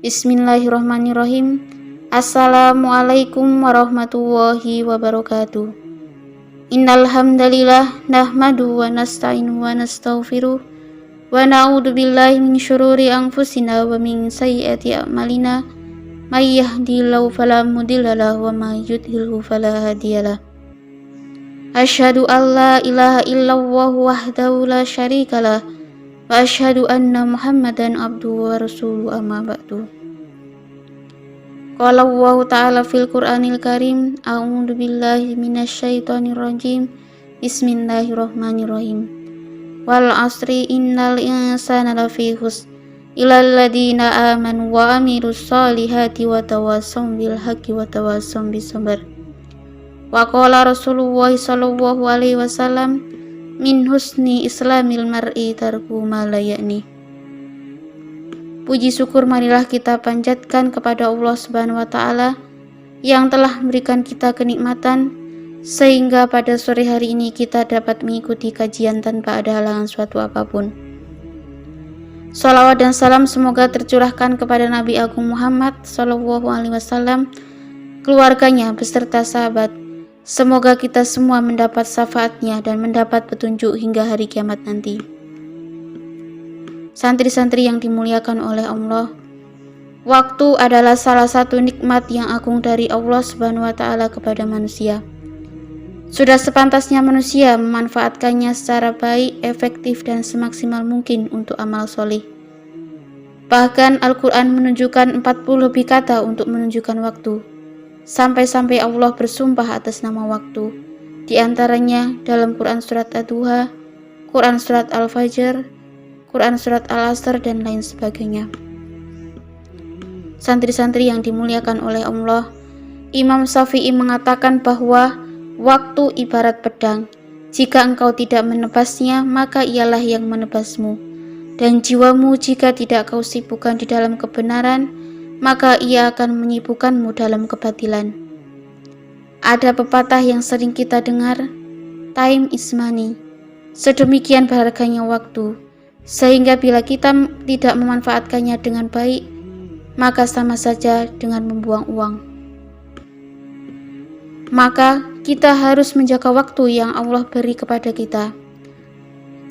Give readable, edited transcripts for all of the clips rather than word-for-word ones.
Bismillahirrahmanirrahim. Assalamualaikum warahmatullahi wabarakatuh. Innal hamdalillah nahmadu wa nasta'inu wa nastaghfiruh wa na'udzu billahi min syururi anfusina wa min sayyiati a'malina may yahdihillahu fala mudhillalah wa may yudhlilhu fala hadiyalah. Asyhadu an la ilaha illallah wahdahu la syarikalah wa asyhadu anna Muhammadan abduhu wa rasuluhu amma ba'du. Qala Allah ta'ala fil Qur'anil Karim, a'udzu billahi minasyaitonir rajim. Bismillahirrahmanirrahim. Wal 'asri innal insana lafi khusr illal ladzina amanu wa amilus solihati wa tawassaw bil haqqi wa tawassaw bis sabr. Wa qala Rasulullah sallallahu alaihi wasallam, min husni islamil mar'i tarku ma la ya'ni. Puji syukur marilah kita panjatkan kepada Allah Subhanahu wa taala yang telah memberikan kita kenikmatan sehingga pada sore hari ini kita dapat mengikuti kajian tanpa ada halangan suatu apapun. Shalawat dan salam semoga tercurahkan kepada Nabi Agung Muhammad sallallahu alaihi wasallam, keluarganya beserta sahabat. Semoga kita semua mendapat syafaatnya dan mendapat petunjuk hingga hari kiamat nanti. Santri-santri yang dimuliakan oleh Allah, waktu adalah salah satu nikmat yang agung dari Allah Subhanahu wa taala kepada manusia. Sudah sepantasnya manusia memanfaatkannya secara baik, efektif dan semaksimal mungkin untuk amal soleh. Bahkan Al-Quran menunjukkan 40 lebih kata untuk menunjukkan waktu. Sampai-sampai Allah bersumpah atas nama waktu, di antaranya dalam Quran Surat Ad-Duha, Quran Surat Al-Fajr, Quran Surat Al-Asr, dan lain sebagainya. Santri-santri yang dimuliakan oleh Allah, Imam Syafi'i mengatakan bahwa waktu ibarat pedang. Jika engkau tidak menebasnya, maka ialah yang menebasmu. Dan jiwamu jika tidak kau sibukkan di dalam kebenaran, maka ia akan menyibukkanmu dalam kebatilan. Ada pepatah yang sering kita dengar, time is money. Sedemikian berharganya waktu, sehingga bila kita tidak memanfaatkannya dengan baik, maka sama saja dengan membuang uang. Maka kita harus menjaga waktu yang Allah beri kepada kita,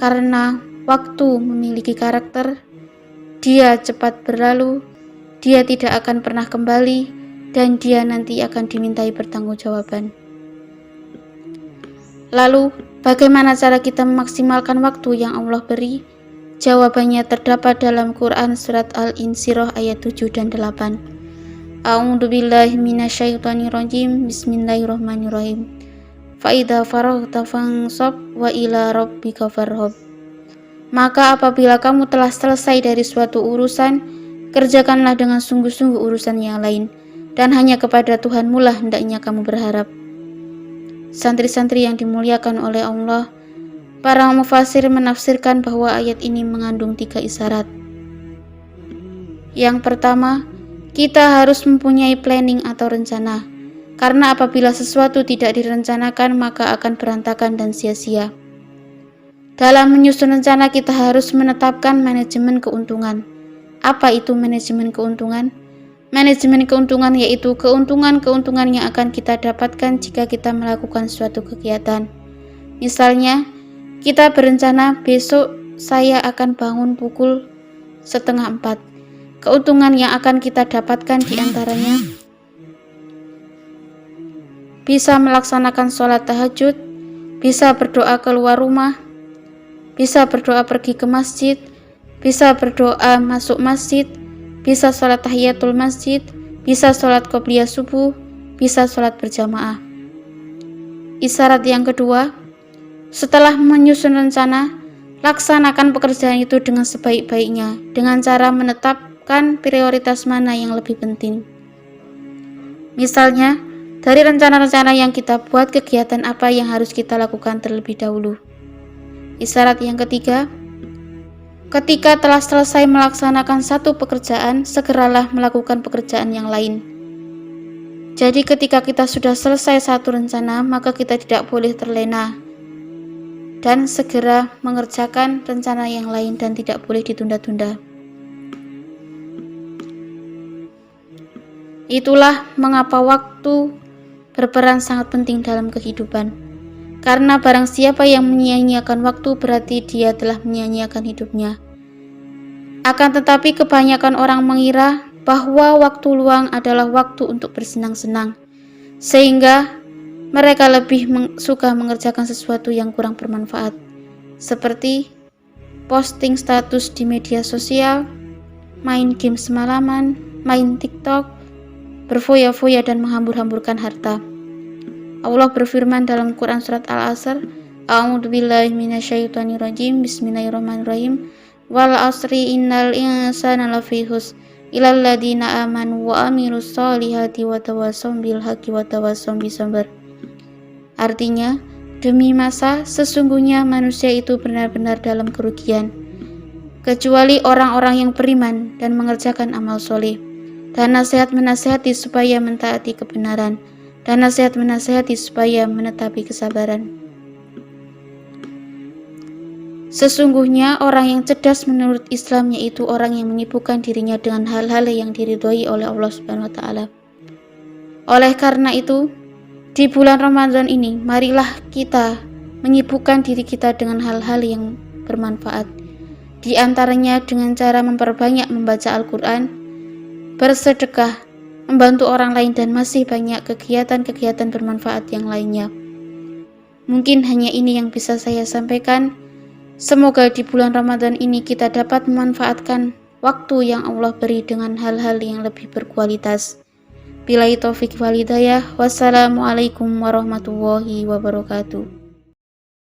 karena waktu memiliki karakter, dia cepat berlalu, dia tidak akan pernah kembali, dan dia nanti akan dimintai pertanggungjawaban. Lalu, bagaimana cara kita memaksimalkan waktu yang Allah beri? Jawabannya terdapat dalam Quran Surat Al-Insyirah ayat 7 dan 8. A'udzu billahi minasyaitonir rajim. Bismillahirrahmanirrahim. Fa idza faraghta fansab wa ila rabbika farghab. Maka apabila kamu telah selesai dari suatu urusan, kerjakanlah dengan sungguh-sungguh urusan yang lain, dan hanya kepada Tuhanmu lah hendaknya kamu berharap. Santri-santri yang dimuliakan oleh Allah, para mufasir menafsirkan bahwa ayat ini mengandung 3 isyarat. Yang pertama, kita harus mempunyai planning atau rencana, karena apabila sesuatu tidak direncanakan maka akan berantakan dan sia-sia. Dalam menyusun rencana kita harus menetapkan manajemen keuntungan. Apa itu manajemen keuntungan? Manajemen keuntungan yaitu keuntungan-keuntungan yang akan kita dapatkan jika kita melakukan suatu kegiatan. Misalnya, kita berencana besok saya akan bangun pukul 3:30. Keuntungan yang akan kita dapatkan diantaranya bisa melaksanakan sholat tahajud, bisa berdoa keluar rumah, bisa berdoa pergi ke masjid, bisa berdoa masuk masjid, bisa sholat tahiyatul masjid, bisa sholat qobliyah subuh, bisa sholat berjamaah. Isyarat yang kedua, setelah menyusun rencana, laksanakan pekerjaan itu dengan sebaik-baiknya, dengan cara menetapkan prioritas mana yang lebih penting. Misalnya, dari rencana-rencana yang kita buat, kegiatan apa yang harus kita lakukan terlebih dahulu. Isyarat yang ketiga, ketika telah selesai melaksanakan satu pekerjaan, segeralah melakukan pekerjaan yang lain. Jadi ketika kita sudah selesai satu rencana, maka kita tidak boleh terlena dan segera mengerjakan rencana yang lain dan tidak boleh ditunda-tunda. Itulah mengapa waktu berperan sangat penting dalam kehidupan. Karena barang siapa yang menyia-nyiakan waktu berarti dia telah menyia-nyiakan hidupnya. Akan tetapi kebanyakan orang mengira bahwa waktu luang adalah waktu untuk bersenang-senang, sehingga mereka lebih suka mengerjakan sesuatu yang kurang bermanfaat, seperti posting status di media sosial, main game semalaman, main TikTok, berfoya-foya dan menghambur-hamburkan harta. Allah berfirman dalam Quran surat Al-Asr, A'udzubillahi minasyaitonirrajim, Bismillahirrahmanirrahim, wal asri innal insana lafi khusr illal ladzina amanu wa amilus solihati wa tawassaw bil haqqi wa tawassaw bis sabr. Artinya, demi masa, sesungguhnya manusia itu benar-benar dalam kerugian, kecuali orang-orang yang beriman dan mengerjakan amal soleh, dan nasihat menasihati supaya mentaati kebenaran, dan nasihat menasihati supaya menetapi kesabaran. Sesungguhnya orang yang cerdas menurut Islam yaitu orang yang menyibukkan dirinya dengan hal-hal yang diridhoi oleh Allah Subhanahu wa taala. Oleh karena itu, di bulan Ramadan ini marilah kita menyibukkan diri kita dengan hal-hal yang bermanfaat. Di antaranya dengan cara memperbanyak membaca Al-Quran, bersedekah, membantu orang lain, dan masih banyak kegiatan-kegiatan bermanfaat yang lainnya. Mungkin hanya ini yang bisa saya sampaikan. Semoga di bulan Ramadan ini kita dapat memanfaatkan waktu yang Allah beri dengan hal-hal yang lebih berkualitas. Billahi taufik wal hidayah. Wassalamualaikum warahmatullahi wabarakatuh.